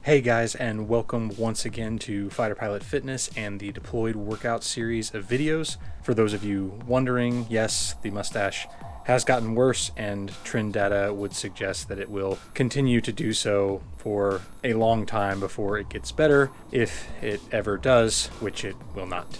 Hey guys, and welcome once again to Fighter Pilot Fitness and the Deployed Workout series of videos. For those of you wondering, yes, the mustache has gotten worse, and trend data would suggest that it will continue to do so for a long time before it gets better, if it ever does, which it will not.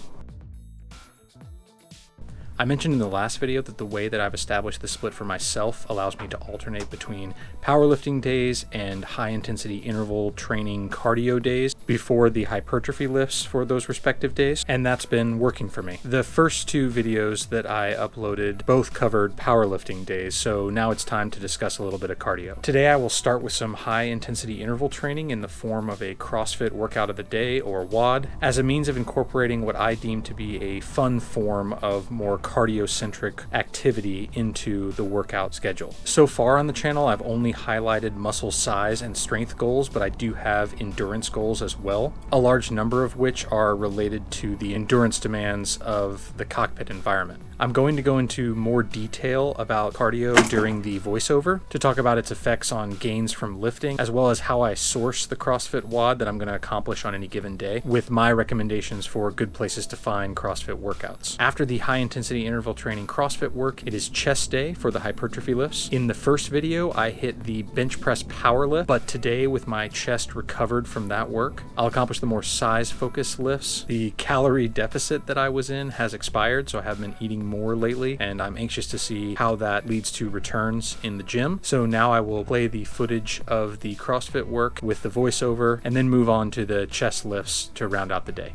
I mentioned in the last video that the way that I've established the split for myself allows me to alternate between powerlifting days and high-intensity interval training cardio days before the hypertrophy lifts for those respective days, and that's been working for me. The first two videos that I uploaded both covered powerlifting days, so now it's time to discuss a little bit of cardio. Today I will start with some high-intensity interval training in the form of a CrossFit Workout of the Day, or WOD, as a means of incorporating what I deem to be a fun form of more cardio-centric activity into the workout schedule. So far on the channel, I've only highlighted muscle size and strength goals, but I do have endurance goals as well, a large number of which are related to the endurance demands of the cockpit environment. I'm going to go into more detail about cardio during the voiceover to talk about its effects on gains from lifting, as well as how I source the CrossFit WOD that I'm going to accomplish on any given day, with my recommendations for good places to find CrossFit workouts. After the high-intensity interval training CrossFit work, it is chest day for the hypertrophy lifts. In the first video, I hit the bench press power lift, but today, with my chest recovered from that work, I'll accomplish the more size-focused lifts. The calorie deficit that I was in has expired, so I have been eating more lately, and I'm anxious to see how that leads to returns in the gym. So now I will play the footage of the CrossFit work with the voiceover and then move on to the chest lifts to round out the day.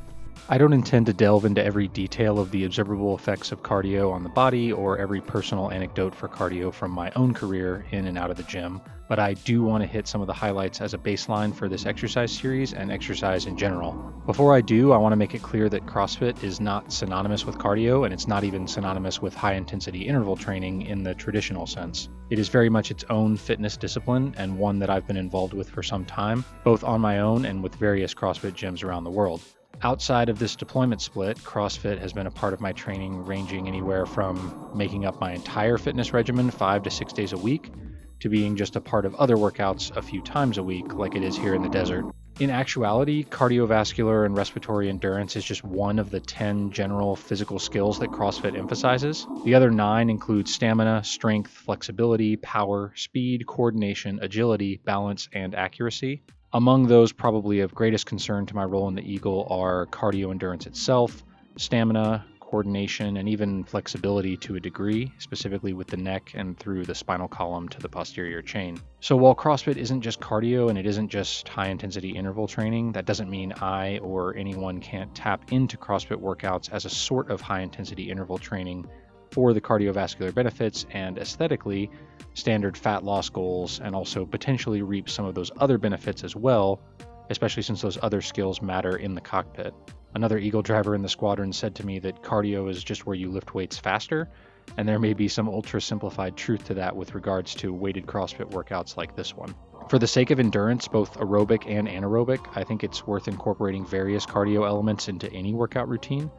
I don't intend to delve into every detail of the observable effects of cardio on the body or every personal anecdote for cardio from my own career in and out of the gym, but I do want to hit some of the highlights as a baseline for this exercise series and exercise in general. Before I do, I want to make it clear that CrossFit is not synonymous with cardio, and it's not even synonymous with high-intensity interval training in the traditional sense. It is very much its own fitness discipline, and one that I've been involved with for some time, both on my own and with various CrossFit gyms around the world. Outside of this deployment split, CrossFit has been a part of my training, ranging anywhere from making up my entire fitness regimen 5 to 6 days a week, to being just a part of other workouts a few times a week, like it is here in the desert. In actuality, cardiovascular and respiratory endurance is just one of the 10 general physical skills that CrossFit emphasizes. The other 9 include stamina, strength, flexibility, power, speed, coordination, agility, balance, and accuracy. Among those probably of greatest concern to my role in the Eagle are cardio endurance itself, stamina, coordination, and even flexibility to a degree, specifically with the neck and through the spinal column to the posterior chain. So while CrossFit isn't just cardio and it isn't just high-intensity interval training, that doesn't mean I or anyone can't tap into CrossFit workouts as a sort of high-intensity interval training for the cardiovascular benefits and aesthetically standard fat loss goals, and also potentially reap some of those other benefits as well, especially since those other skills matter in the cockpit. Another Eagle driver in the squadron said to me that cardio is just where you lift weights faster, and there may be some ultra-simplified truth to that with regards to weighted CrossFit workouts like this one. For the sake of endurance, both aerobic and anaerobic, I think it's worth incorporating various cardio elements into any workout routine.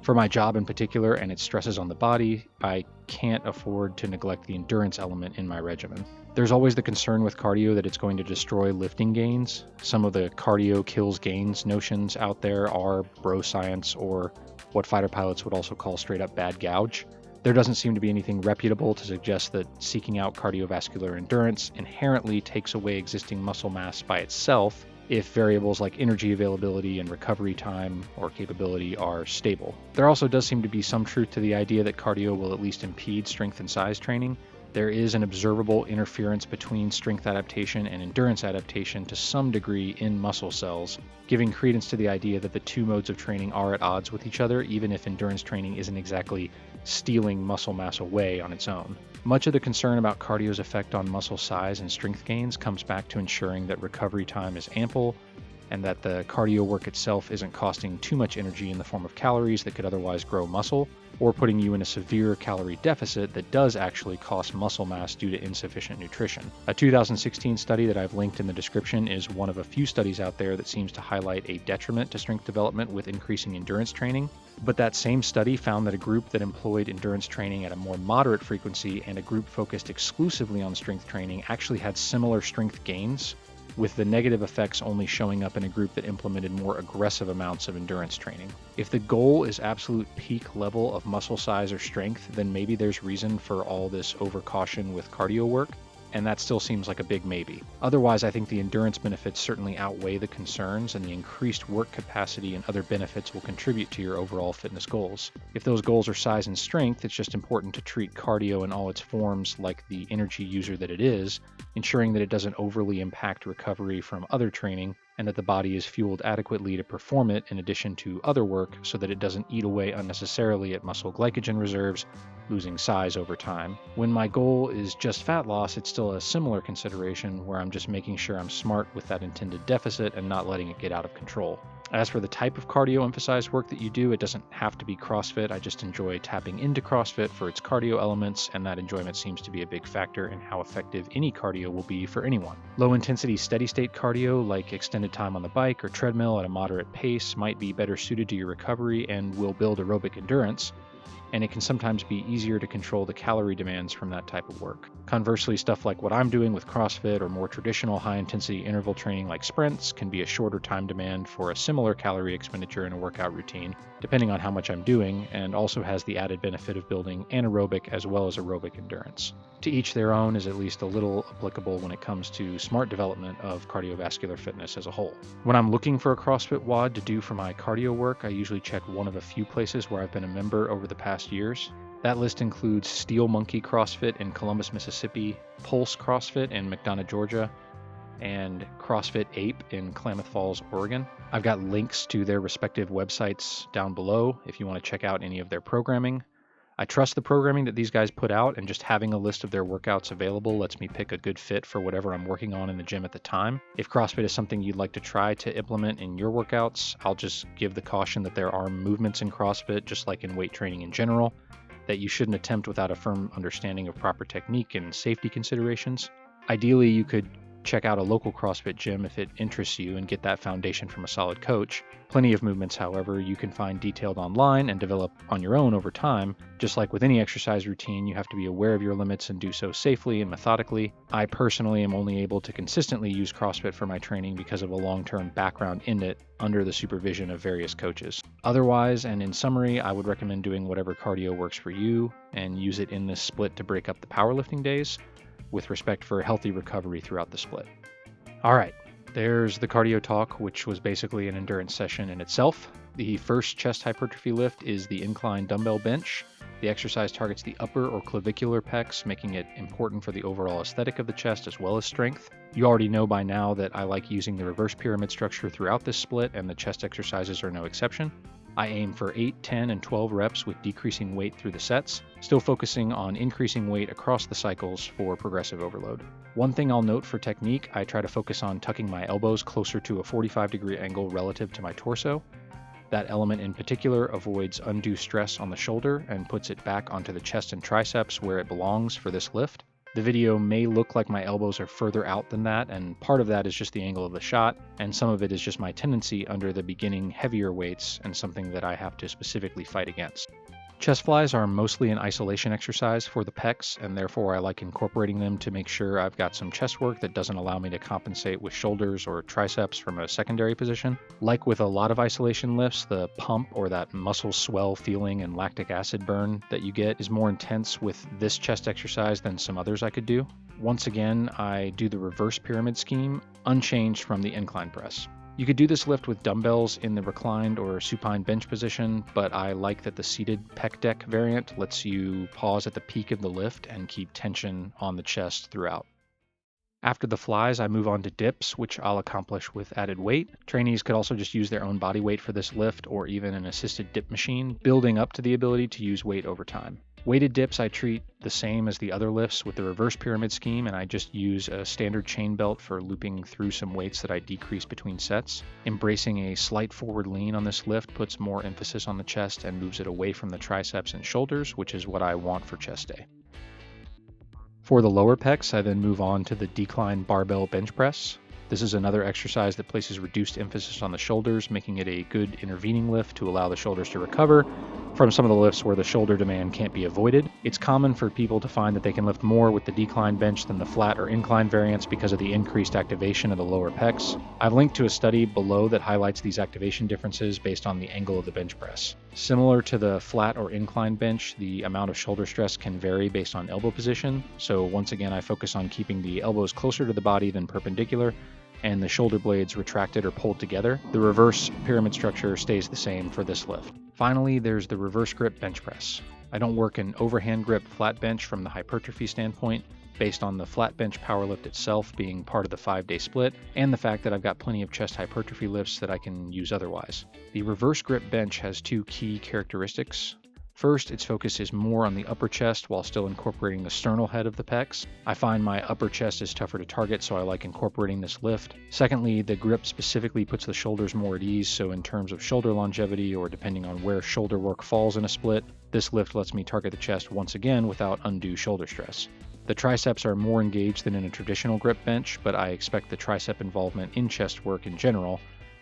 For my job in particular and its stresses on the body, I can't afford to neglect the endurance element in my regimen. There's always the concern with cardio that it's going to destroy lifting gains. Some of the cardio kills gains notions out there are bro science, or what fighter pilots would also call straight up bad gouge. There doesn't seem to be anything reputable to suggest that seeking out cardiovascular endurance inherently takes away existing muscle mass by itself, if variables like energy availability and recovery time or capability are stable. There also does seem to be some truth to the idea that cardio will at least impede strength and size training. There is an observable interference between strength adaptation and endurance adaptation to some degree in muscle cells, giving credence to the idea that the two modes of training are at odds with each other, even if endurance training isn't exactly stealing muscle mass away on its own. Much of the concern about cardio's effect on muscle size and strength gains comes back to ensuring that recovery time is ample and that the cardio work itself isn't costing too much energy in the form of calories that could otherwise grow muscle, or putting you in a severe calorie deficit that does actually cost muscle mass due to insufficient nutrition. A 2016 study that I've linked in the description is one of a few studies out there that seems to highlight a detriment to strength development with increasing endurance training. But that same study found that a group that employed endurance training at a more moderate frequency and a group focused exclusively on strength training actually had similar strength gains with the negative effects only showing up in a group that implemented more aggressive amounts of endurance training. If the goal is absolute peak level of muscle size or strength, then maybe there's reason for all this overcaution with cardio work, and that still seems like a big maybe. Otherwise, I think the endurance benefits certainly outweigh the concerns, and the increased work capacity and other benefits will contribute to your overall fitness goals. If those goals are size and strength, it's just important to treat cardio in all its forms like the energy user that it is, ensuring that it doesn't overly impact recovery from other training, and that the body is fueled adequately to perform it in addition to other work so that it doesn't eat away unnecessarily at muscle glycogen reserves, losing size over time. When my goal is just fat loss, it's still a similar consideration where I'm just making sure I'm smart with that intended deficit and not letting it get out of control. As for the type of cardio-emphasized work that you do, it doesn't have to be CrossFit. I just enjoy tapping into CrossFit for its cardio elements, and that enjoyment seems to be a big factor in how effective any cardio will be for anyone. Low-intensity steady-state cardio, like extended time on the bike or treadmill at a moderate pace, might be better suited to your recovery and will build aerobic endurance, and it can sometimes be easier to control the calorie demands from that type of work. Conversely, stuff like what I'm doing with CrossFit or more traditional high-intensity interval training like sprints can be a shorter time demand for a similar calorie expenditure in a workout routine, depending on how much I'm doing, and also has the added benefit of building anaerobic as well as aerobic endurance. To each their own is at least a little applicable when it comes to smart development of cardiovascular fitness as a whole. When I'm looking for a CrossFit WOD to do for my cardio work, I usually check one of a few places where I've been a member over the past years. That list includes Steel Monkey CrossFit in Columbus, Mississippi, Pulse CrossFit in McDonough, Georgia, and CrossFit Ape in Klamath Falls, Oregon. I've got links to their respective websites down below if you want to check out any of their programming. I trust the programming that these guys put out, and just having a list of their workouts available lets me pick a good fit for whatever I'm working on in the gym at the time. If CrossFit is something you'd like to try to implement in your workouts, I'll just give the caution that there are movements in CrossFit, just like in weight training in general, that you shouldn't attempt without a firm understanding of proper technique and safety considerations. Ideally, you could check out a local CrossFit gym if it interests you and get that foundation from a solid coach. Plenty of movements, however, you can find detailed online and develop on your own over time. Just like with any exercise routine, you have to be aware of your limits and do so safely and methodically. I personally am only able to consistently use CrossFit for my training because of a long-term background in it under the supervision of various coaches. Otherwise, and in summary, I would recommend doing whatever cardio works for you and use it in this split to break up the powerlifting days, with respect for healthy recovery throughout the split. All right, there's the cardio talk, which was basically an endurance session in itself. The first chest hypertrophy lift is the incline dumbbell bench. The exercise targets the upper or clavicular pecs, making it important for the overall aesthetic of the chest as well as strength. You already know by now that I like using the reverse pyramid structure throughout this split, and the chest exercises are no exception. I aim for 8, 10, and 12 reps with decreasing weight through the sets, still focusing on increasing weight across the cycles for progressive overload. One thing I'll note for technique, I try to focus on tucking my elbows closer to a 45-degree angle relative to my torso. That element in particular avoids undue stress on the shoulder and puts it back onto the chest and triceps where it belongs for this lift. The video may look like my elbows are further out than that, and part of that is just the angle of the shot, and some of it is just my tendency under the beginning heavier weights and something that I have to specifically fight against. Chest flies are mostly an isolation exercise for the pecs, and therefore I like incorporating them to make sure I've got some chest work that doesn't allow me to compensate with shoulders or triceps from a secondary position. Like with a lot of isolation lifts, the pump or that muscle swell feeling and lactic acid burn that you get is more intense with this chest exercise than some others I could do. Once again, I do the reverse pyramid scheme, unchanged from the incline press. You could do this lift with dumbbells in the reclined or supine bench position, but I like that the seated pec deck variant lets you pause at the peak of the lift and keep tension on the chest throughout. After the flies, I move on to dips, which I'll accomplish with added weight. Trainees could also just use their own body weight for this lift or even an assisted dip machine, building up to the ability to use weight over time. Weighted dips I treat the same as the other lifts with the reverse pyramid scheme, and I just use a standard chain belt for looping through some weights that I decrease between sets. Embracing a slight forward lean on this lift puts more emphasis on the chest and moves it away from the triceps and shoulders, which is what I want for chest day. For the lower pecs, I then move on to the decline barbell bench press. This is another exercise that places reduced emphasis on the shoulders, making it a good intervening lift to allow the shoulders to recover from some of the lifts where the shoulder demand can't be avoided. It's common for people to find that they can lift more with the decline bench than the flat or incline variants because of the increased activation of the lower pecs. I've linked to a study below that highlights these activation differences based on the angle of the bench press. Similar to the flat or incline bench, the amount of shoulder stress can vary based on elbow position. So once again, I focus on keeping the elbows closer to the body than perpendicular, and the shoulder blades retracted or pulled together. The reverse pyramid structure stays the same for this lift. Finally, there's the reverse grip bench press. I don't work an overhand grip flat bench from the hypertrophy standpoint, based on the flat bench power lift itself being part of the 5-day split, and the fact that I've got plenty of chest hypertrophy lifts that I can use otherwise. The reverse grip bench has two key characteristics. First, its focus is more on the upper chest while still incorporating the sternal head of the pecs. I find my upper chest is tougher to target, so I like incorporating this lift. Secondly, the grip specifically puts the shoulders more at ease, so in terms of shoulder longevity or depending on where shoulder work falls in a split, this lift lets me target the chest once again without undue shoulder stress. The triceps are more engaged than in a traditional grip bench, but I expect the tricep involvement in chest work in general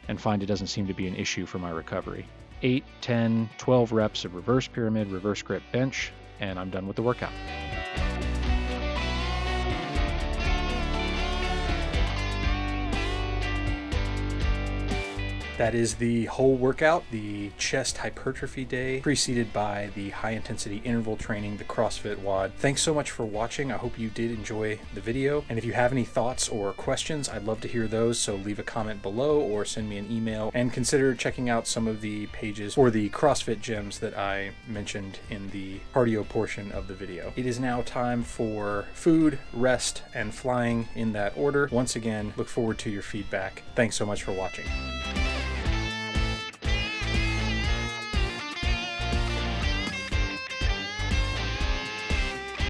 and find it doesn't seem to be an issue for my recovery. 8, 10, 12 reps of reverse pyramid, reverse grip bench, and I'm done with the workout. That is the whole workout, the chest hypertrophy day, preceded by the high intensity interval training, the CrossFit WOD. Thanks so much for watching. I hope you did enjoy the video. And if you have any thoughts or questions, I'd love to hear those. So leave a comment below or send me an email, and consider checking out some of the pages for the CrossFit gyms that I mentioned in the cardio portion of the video. It is now time for food, rest, and flying in that order. Once again, look forward to your feedback. Thanks so much for watching.